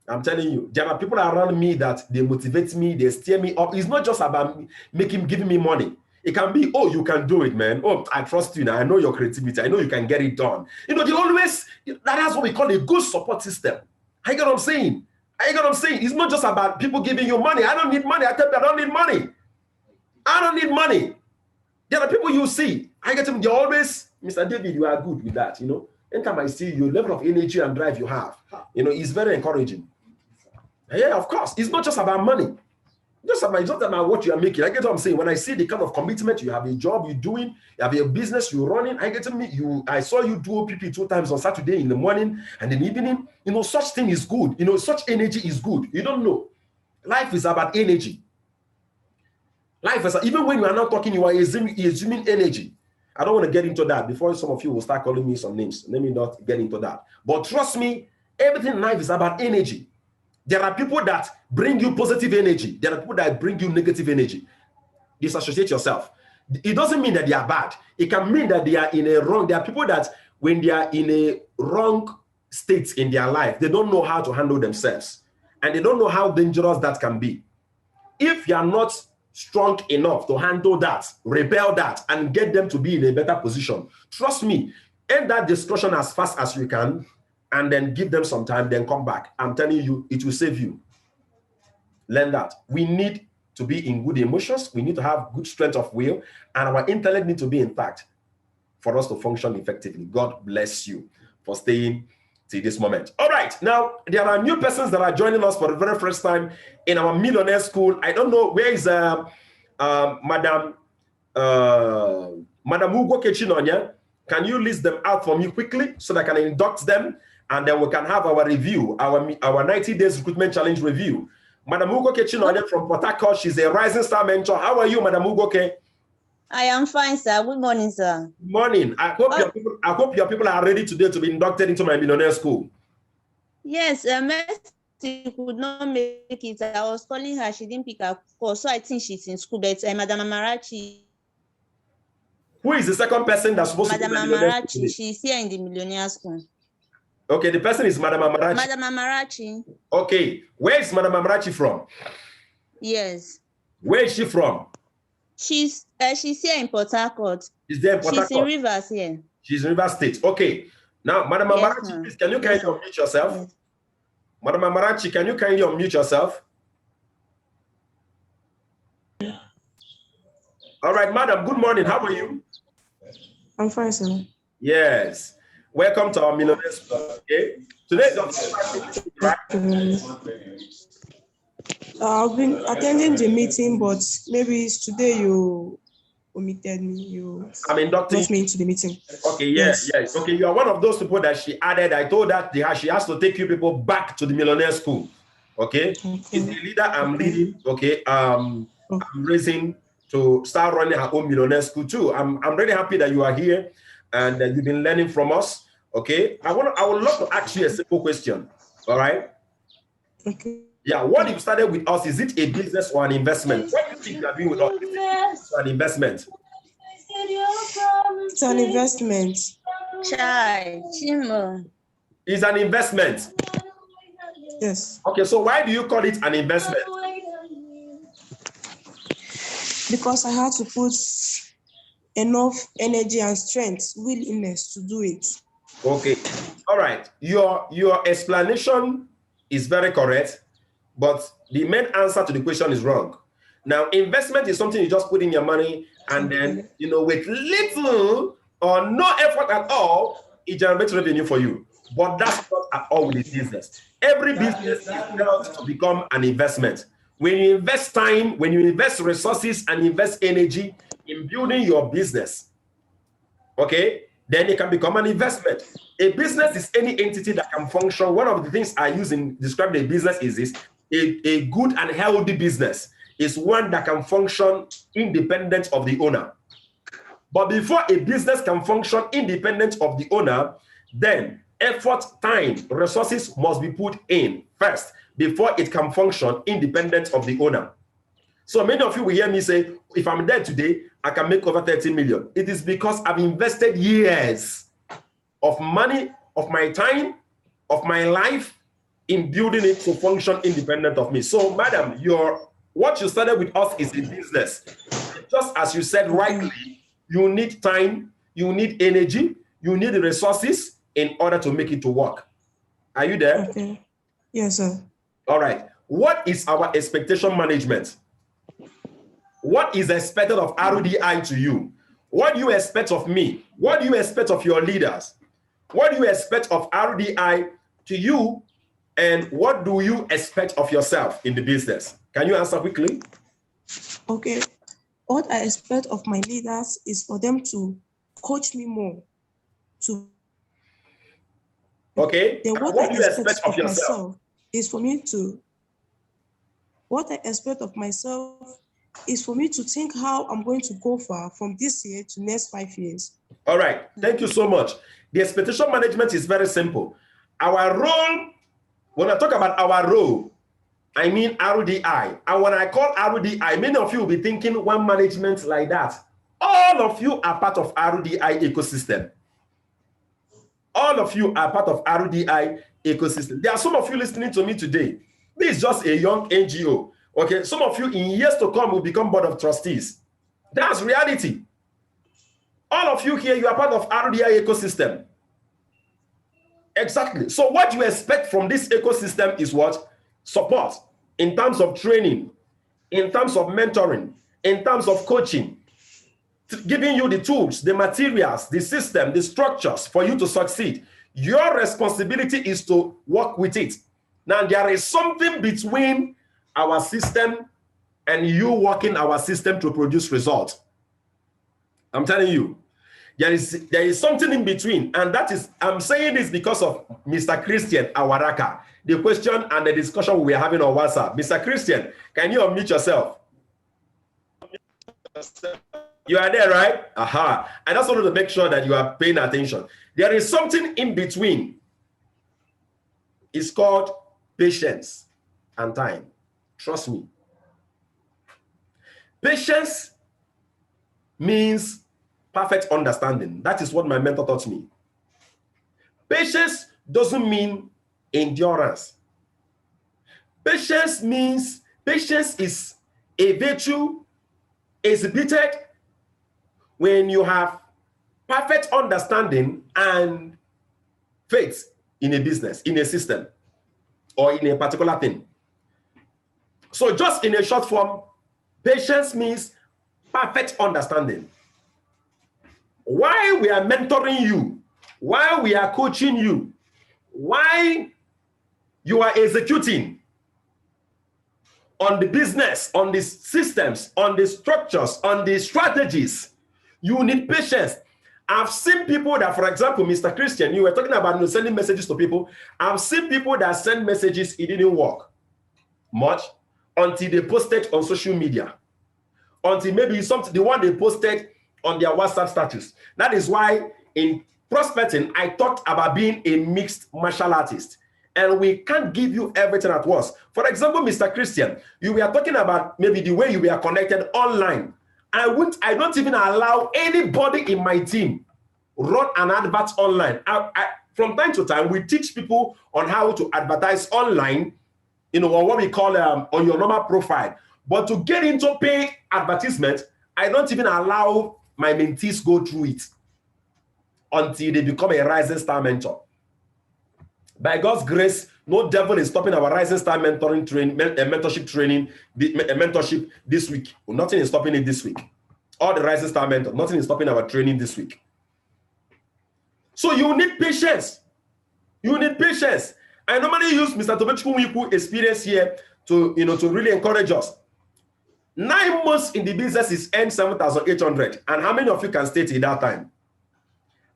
Speaker 1: I'm telling you, there are people around me that they motivate me, they steer me up. It's not just about giving me money. It can be, oh, you can do it, man. Oh, I trust you now. I know your creativity. I know you can get it done. That's what we call a good support system. I get what I'm saying. It's not just about people giving you money. I don't need money. I tell you, I don't need money. I don't need money. There are people you see. I get them, they always, Mr. David, you are good with that, you know. Anytime I see your level of energy and drive you have, you know, it's very encouraging. Yeah, of course. It's not just about money. It's not about what you are making. I get what I'm saying. When I see the kind of commitment, you have a job you're doing, you have a business you're running, I get to meet you. I saw you do OPP 2 times on Saturday in the morning and in the evening. You know, such thing is good. You know, such energy is good. You don't know. Life is about energy. Life is, even when you are not talking, you are assuming energy. I don't want to get into that before some of you will start calling me some names. Let me not get into that. But trust me, everything in life is about energy. There are people that bring you positive energy. There are people that bring you negative energy. Disassociate yourself. It doesn't mean that they are bad. It can mean that they are in a wrong. There are people that when they are in a wrong state in their life, they don't know how to handle themselves. And they don't know how dangerous that can be. If you are not strong enough to handle that, repel that, and get them to be in a better position, trust me, end that discussion as fast as you can, and then give them some time, then come back. I'm telling you, it will save you. Learn that. We need to be in good emotions. We need to have good strength of will, and our intellect needs to be intact for us to function effectively. God bless you for staying till this moment. All right, now there are new persons that are joining us for the very first time in our Millionaire School. I don't know, where is Madam Ugo Kechinonya? Can you list them out for me quickly so that I can induct them, and then we can have our review, our 90 days recruitment challenge review. Madam Ugo Kechinonya from Port Harcourt, she's a rising star mentor. How are you, Madam Ugo Ke?
Speaker 3: I am fine, sir. Good morning, sir.
Speaker 1: Good morning. I hope your people are ready today to be inducted into my Millionaire School.
Speaker 3: Yes, Mercy could not make it. I was calling her. She didn't pick up call, so I think she's in school. But Madam Amarachi.
Speaker 1: Who is the second person that's supposed
Speaker 3: Madam
Speaker 1: to be
Speaker 3: Amarachi, she's here in the Millionaire School.
Speaker 1: Okay, the person is Madam Amarachi.
Speaker 3: Madam Amarachi.
Speaker 1: Okay, where is Madam Amarachi from?
Speaker 3: Yes.
Speaker 1: Where is she from?
Speaker 3: She's here in Port Harcourt.
Speaker 1: She's there in Port Harcourt.
Speaker 3: She's in Rivers here.
Speaker 1: She's in Rivers State. Okay. Now, Madam Amarachi, please, can you kindly unmute yourself? Yes. Madam Amarachi, can you kindly unmute yourself? All right, Madam, good morning. How are you?
Speaker 4: I'm fine, sir.
Speaker 1: Yes. Welcome to our Millionaire School. Okay. Today is your first time,
Speaker 4: I've been attending the meeting, but maybe it's today you omitted me.
Speaker 1: I'm inducting
Speaker 4: me into the meeting.
Speaker 1: Okay, yes. Okay, you are one of those people that she added. I told that she has to take you people back to the Millionaire School. Okay. She's the leader I'm leading. Okay. I'm raising to start running her own Millionaire School too. I'm really happy that you are here and that you've been learning from us. Okay. I would love to ask you a simple question. All right.
Speaker 4: Okay.
Speaker 1: Yeah, what you started with us, is it a business or an investment? What do you think you are doing with us? Is it an investment?
Speaker 4: It's an investment.
Speaker 1: It's an investment.
Speaker 4: Yes.
Speaker 1: Okay, so why do you call it an investment?
Speaker 4: Because I had to put enough energy and strength, willingness to do it.
Speaker 1: Okay. All right. Your explanation is very correct, but the main answer to the question is wrong. Now, investment is something you just put in your money and then, with little or no effort at all, it generates revenue for you. But that's not at all with the business. Every business is built to become an investment. When you invest time, when you invest resources and invest energy in building your business, okay, then it can become an investment. A business is any entity that can function. One of the things I use in describing a business is this: a good and healthy business is one that can function independent of the owner. But before a business can function independent of the owner, then effort, time, resources must be put in first before it can function independent of the owner. So many of you will hear me say, if I'm dead today, I can make over 30 million. It is because I've invested years of money, of my time, of my life in building it to function independent of me. So, madam, what you started with us is a business. Just as you said rightly, you need time, you need energy, you need resources in order to make it to work. Are you there?
Speaker 4: Okay. Yes, sir.
Speaker 1: All right. What is our expectation management? What is expected of RDI to you? What do you expect of me? What do you expect of your leaders? What do you expect of RDI to you? And what do you expect of yourself in the business? Can you answer quickly?
Speaker 4: Okay. What I expect of my leaders is for them to coach me more.
Speaker 1: Okay.
Speaker 4: Then what
Speaker 1: do you expect of yourself?
Speaker 4: myself is for me to, what I expect of myself is for me to think how I'm going to go far from this year to next 5 years.
Speaker 1: All right. Thank you so much. The expectation management is very simple. Our role, when I talk about our role, I mean RDI. And when I call RDI, many of you will be thinking one management like that. All of you are part of RDI ecosystem. All of you are part of RDI ecosystem. There are some of you listening to me today. This is just a young NGO. Okay, some of you in years to come will become board of trustees. That's reality. All of you here, you are part of RDI ecosystem. Exactly. So what you expect from this ecosystem is what? Support in terms of training, in terms of mentoring, in terms of coaching, giving you the tools, the materials, the system, the structures for you to succeed. Your responsibility is to work with it. Now, there is something between our system and you working our system to produce results. I'm telling you, there is something in between, and that is, I'm saying this because of Mr. Christian Awaraka, the question and the discussion we were having on WhatsApp. Mr. Christian, can you unmute yourself? You are there, right? Aha. I just wanted to make sure that you are paying attention. There is something in between. It's called patience and time. Trust me. Patience means perfect understanding. That is what my mentor taught me. Patience doesn't mean endurance. Patience is a virtue exhibited when you have perfect understanding and faith in a business, in a system, or in a particular thing. So just in a short form, patience means perfect understanding. Why we are mentoring you, why we are coaching you, why you are executing on the business, on the systems, on the structures, on the strategies, you need patience. I've seen people that, for example, Mr. Christian, you were talking about sending messages to people. I've seen people that send messages, it didn't work much until they posted on social media. Until maybe something, the one they posted on their WhatsApp status. That is why in prospecting, I talked about being a mixed martial artist. And we can't give you everything at once. For example, Mr. Christian, you were talking about maybe the way you were connected online. I don't even allow anybody in my team run an advert online. From time to time, we teach people on how to advertise online, on what we call on your normal profile. But to get into paying advertisement, I don't even allow my mentees go through it until they become a rising star mentor. By God's grace, no devil is stopping our rising star mentoring training, mentorship training, mentorship this week. Nothing is stopping it this week. All the rising star mentors, nothing is stopping our training this week. So you need patience. You need patience. I normally use Mr. Tobechukwu experience here to really encourage us. 9 months in the business is earned 7,800. And how many of you can state at that time?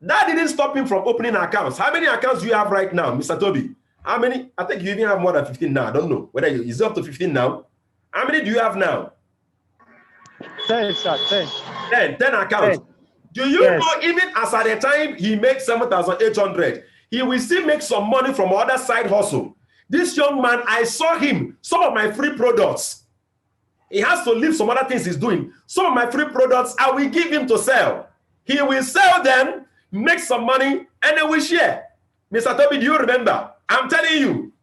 Speaker 1: That didn't stop him from opening accounts. How many accounts do you have right now, Mr. Toby? How many? I think you even have more than 15 now. I don't know whether is it up to 15 now. How many do you have now?
Speaker 5: 10, sir. 10.
Speaker 1: 10 accounts.
Speaker 5: 10.
Speaker 1: Do you know even as at the time he makes 7,800, he will still make some money from other side hustle. This young man, I saw him, some of my free products. He has to leave some other things he's doing. Some of my free products, I will give him to sell. He will sell them, make some money, and then we share. Mr. Toby, do you remember? I'm telling you.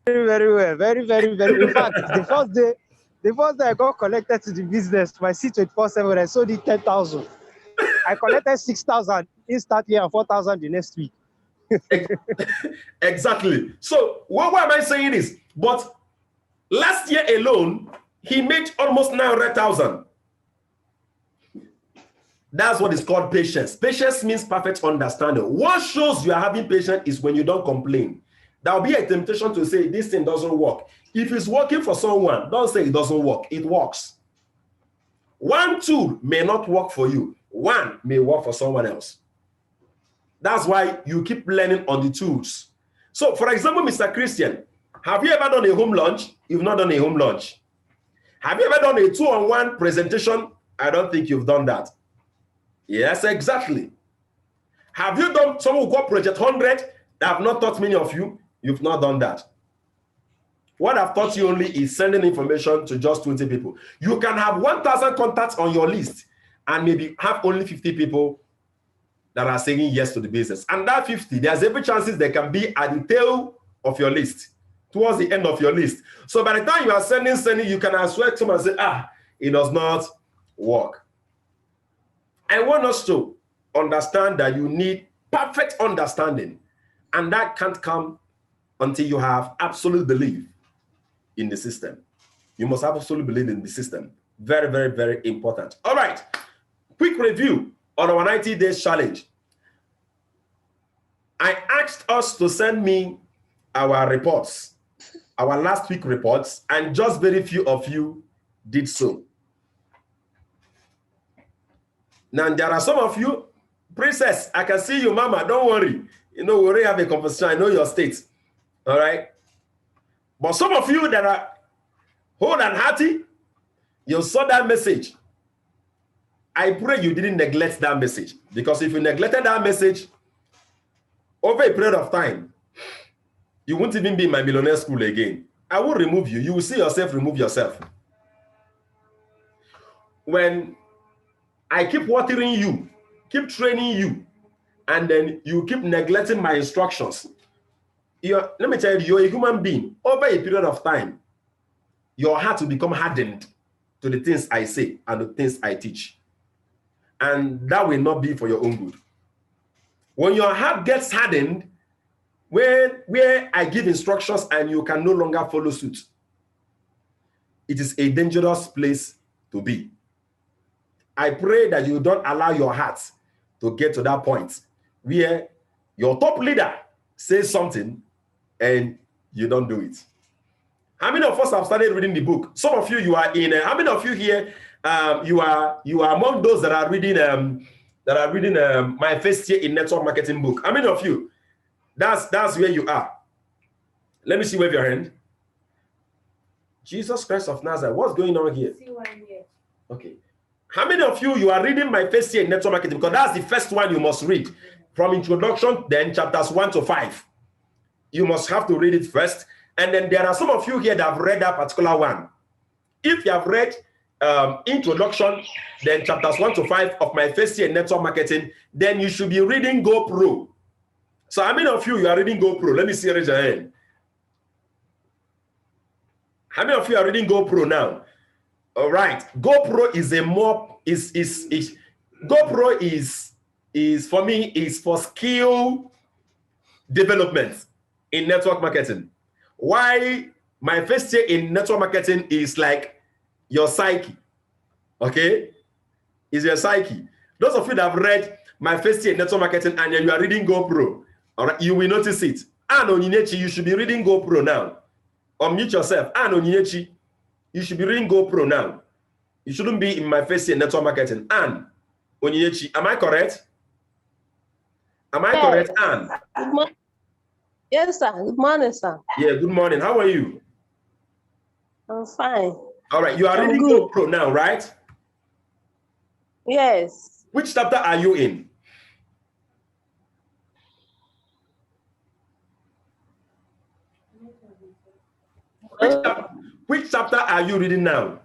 Speaker 5: Very, very well. Very, very, very. In fact, the first day I got connected to the business, my C24/7, I sold it 10,000. I collected 6,000 instantly and 4,000 the next week.
Speaker 1: Exactly. So why am I saying this? But last year alone, he made almost 900,000. That's what is called patience. Patience means perfect understanding. What shows you are having patience is when you don't complain. There will be a temptation to say this thing doesn't work. If it's working for someone, don't say it doesn't work. It works. One tool may not work for you. One may work for someone else. That's why you keep learning on the tools. So, for example, Mr. Christian, have you ever done a home lunch? You've not done a home lunch. Have you ever done a 2-on-1 presentation? I don't think you've done that. Yes, exactly. Have you done someone who got Project 100 that have not taught many of you? You've not done that. What I've taught you only is sending information to just 20 people. You can have 1,000 contacts on your list and maybe have only 50 people that are saying yes to the business. And that 50, there's every chances they can be at the tail of your list, towards the end of your list. So by the time you are sending, you can as well come and say, it does not work. I want us to understand that you need perfect understanding, and that can't come until you have absolute belief in the system. You must have absolute belief in the system. Very, very, very important. All right. Quick review on our 90 days challenge. I asked us to send me our reports, our last week reports, and just very few of you did so. Now, there are some of you, Princess, I can see you, Mama, don't worry. You know, we already have a conversation. I know your state. All right. But some of you that are whole and hearty, you saw that message. I pray you didn't neglect that message, because if you neglected that message over a period of time, you won't even be in my millionaire school again. I will remove you. You will see yourself remove yourself. When I keep watering you, keep training you, and then you keep neglecting my instructions, let me tell you, you're a human being. Over a period of time, your heart will become hardened to the things I say and the things I teach. And that will not be for your own good. When your heart gets hardened, where I give instructions and you can no longer follow suit, it is a dangerous place to be. I pray that you don't allow your heart to get to that point where your top leader says something and you don't do it. How many of us have started reading the book? Some of you, you are in. How many of you here? You are among those that are reading. My first year in network marketing book. How many of you? That's where you are. Let me see, wave your hand. Jesus Christ of Nazareth, what's going on here? Okay. How many of you are reading my first year in network marketing? Because that's the first one you must read. From introduction, then chapters 1 to 5. You must have to read it first. And then there are some of you here that have read that particular one. If you have read introduction, then chapters 1 to 5 of my first year in network marketing, then you should be reading GoPro. So how many of you are reading GoPro? Let me see, raise your hand. How many of you are reading GoPro now? All right. GoPro is GoPro is for me is for skill development in network marketing. Why my first year in network marketing is like your psyche. Okay? Is your psyche. Those of you that have read my first year in network marketing and you are reading GoPro, all right, you will notice it. And Onyinyechi, you should be reading GoPro now. Unmute yourself. And Onyinyechi, you should be reading GoPro now. You shouldn't be in my first year in network marketing. And Onyinyechi, am I correct? Am I correct, Anne?
Speaker 6: Good morning. Yes, sir. Good morning, sir.
Speaker 1: Yeah, good morning. How are you?
Speaker 6: I'm fine.
Speaker 1: All right, you are
Speaker 6: I'm
Speaker 1: reading
Speaker 6: good.
Speaker 1: GoPro now, right?
Speaker 6: Yes.
Speaker 1: Which chapter are you in? Which chapter are you reading now?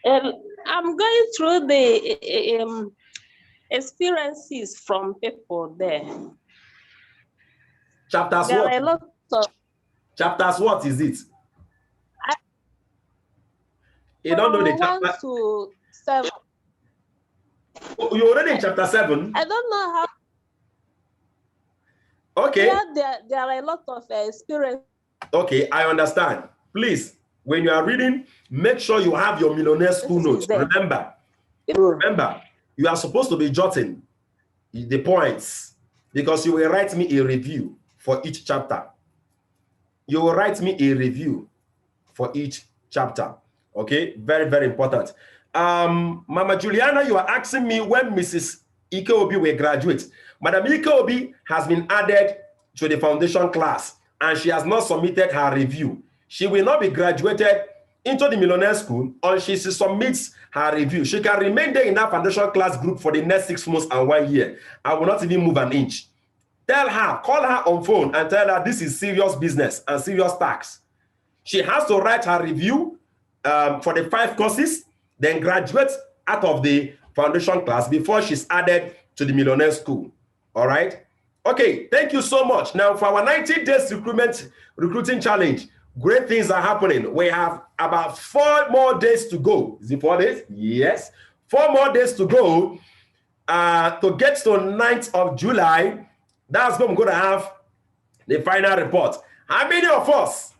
Speaker 6: I'm going through the experiences from people there.
Speaker 1: Chapters
Speaker 6: There
Speaker 1: what?
Speaker 6: are a lot of.
Speaker 1: Chapters what is it? You don't know the chapter.
Speaker 6: 1 to 7.
Speaker 1: Oh, you're already in chapter 7?
Speaker 6: I don't know how.
Speaker 1: Okay.
Speaker 6: Yeah, there are a lot of experiences.
Speaker 1: Okay, I understand. Please, When you are reading, make sure you have your millionaire school notes. Remember, you are supposed to be jotting the points, because you will write me a review for each chapter. You will write me a review for each chapter. Okay, very, very important. Mama Juliana, you are asking me when Mrs. Ikeobi will graduate. Madam Ikeobi has been added to the foundation class and she has not submitted her review. She will not be graduated into the millionaire school until she submits her review. She can remain there in that foundation class group for the next 6 months and 1 year. I will not even move an inch. Tell her, call her on phone and tell her this is serious business and serious tax. She has to write her review for the 5 courses, then graduate out of the foundation class before she's added to the millionaire school. All right? Okay, thank you so much. Now, for our 90 days recruiting challenge, great things are happening. We have about 4 more days to go. Is it 4 days? Yes. 4 more days to go to get to 9th of July. That's when we're going to have the final report. How many of us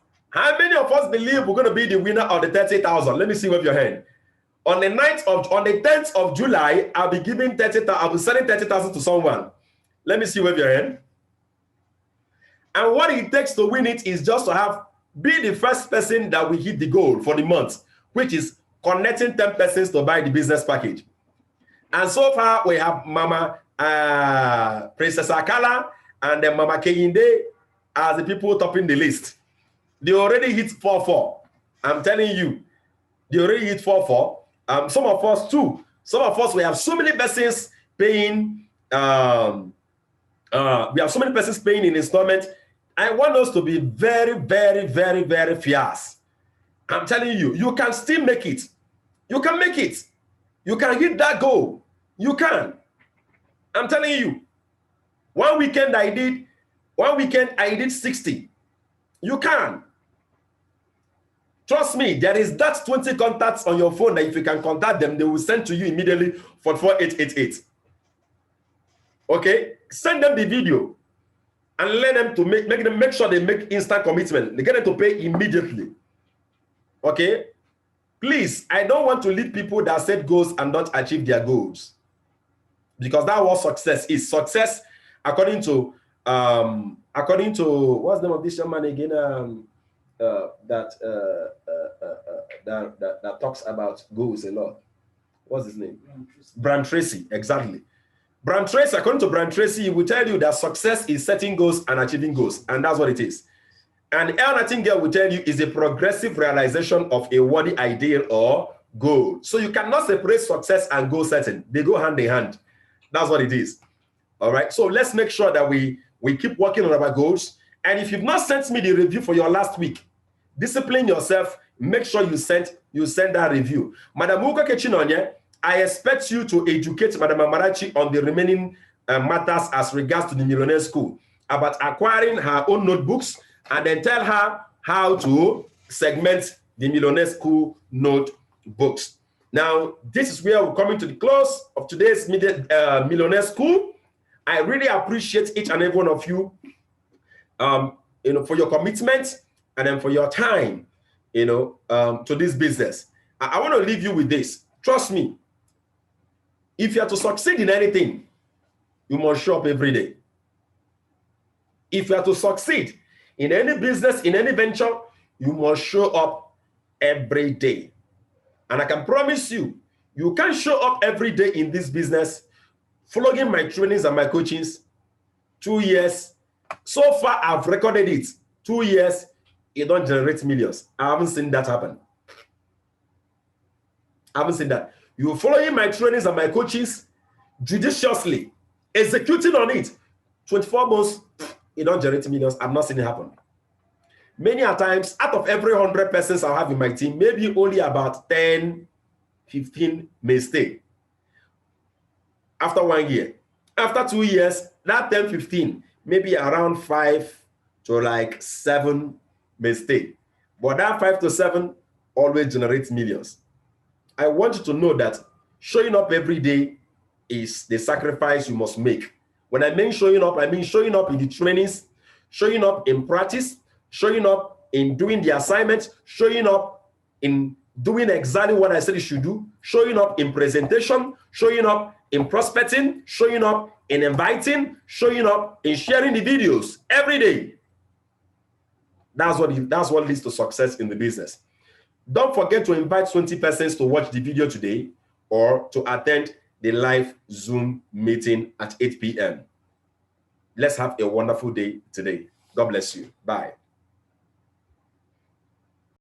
Speaker 1: believe we're going to be the winner of the 30,000? Let me see with your hand. On the 10th of July, I'll be giving 30,000. I'll be sending 30,000 to someone. Let me see with your hand. And what it takes to win it is just to be the first person that will hit the goal for the month, which is connecting 10 persons to buy the business package. And so far, we have Mama Princess Akala and then Mama Kehinde as the people topping the list. They already hit 4-4. I'm telling you, they already hit 4-4. Some of us too. Some of us, we have so many persons paying. We have so many persons paying in installment. I want us to be very, very, very, very fierce. I'm telling you, you can still make it. You can make it. You can hit that goal. You can. I'm telling you. One weekend I did 60. You can. Trust me, there is that 20 contacts on your phone that if you can contact them, they will send to you immediately for 4888. Okay? Send them the video and let them to make sure they make instant commitment. They get them to pay immediately. Okay? Please, I don't want to lead people that set goals and not achieve their goals. Because that's what success is. Success, according to what's the name of this man again? That talks about goals a lot. What's his name? Brian Tracy, exactly. Brian Tracy, according to Brian Tracy, he will tell you that success is setting goals and achieving goals, and that's what it is. And El Nightingale will tell you is a progressive realization of a worthy ideal or goal. So you cannot separate success and goal setting. They go hand in hand. That's what it is. All right. So let's make sure that we keep working on our goals. And if you've not sent me the review for your last week, discipline yourself. Make sure you send that review. Madam Uka Kechinonye, I expect you to educate Madam Amarachi on the remaining matters as regards to the Millionaire School about acquiring her own notebooks and then tell her how to segment the Millionaire School notebooks. Now, this is where we're coming to the close of today's Millionaire School. I really appreciate each and every one of you, for your commitment and then for your time, to this business. I want to leave you with this. Trust me. If you are to succeed in anything, you must show up every day. If you are to succeed in any business, in any venture, you must show up every day. And I can promise you, you can't show up every day in this business, following my trainings and my coachings. 2 years. So far, I've recorded it. 2 years, it don't generate millions. I haven't seen that happen. I haven't seen that. You're following my trainings and my coachings judiciously, executing on it. 24 months, it don't generate millions. I've not seen it happen. Many a times, out of every 100 persons I have in my team, maybe only about 10, 15 may stay. After 1 year. After 2 years, that 10, 15, maybe around 5 to like 7 may stay. But that 5 to 7 always generates millions. I want you to know that showing up every day is the sacrifice you must make. When I mean showing up in the trainings, showing up in practice, showing up in doing the assignments, showing up in doing exactly what I said you should do, showing up in presentation, showing up in prospecting, showing up in inviting, showing up in sharing the videos every day. That's what leads to success in the business. Don't forget to invite 20 persons to watch the video today or to attend the live Zoom meeting at 8 p.m. Let's have a wonderful day today. God bless you. Bye.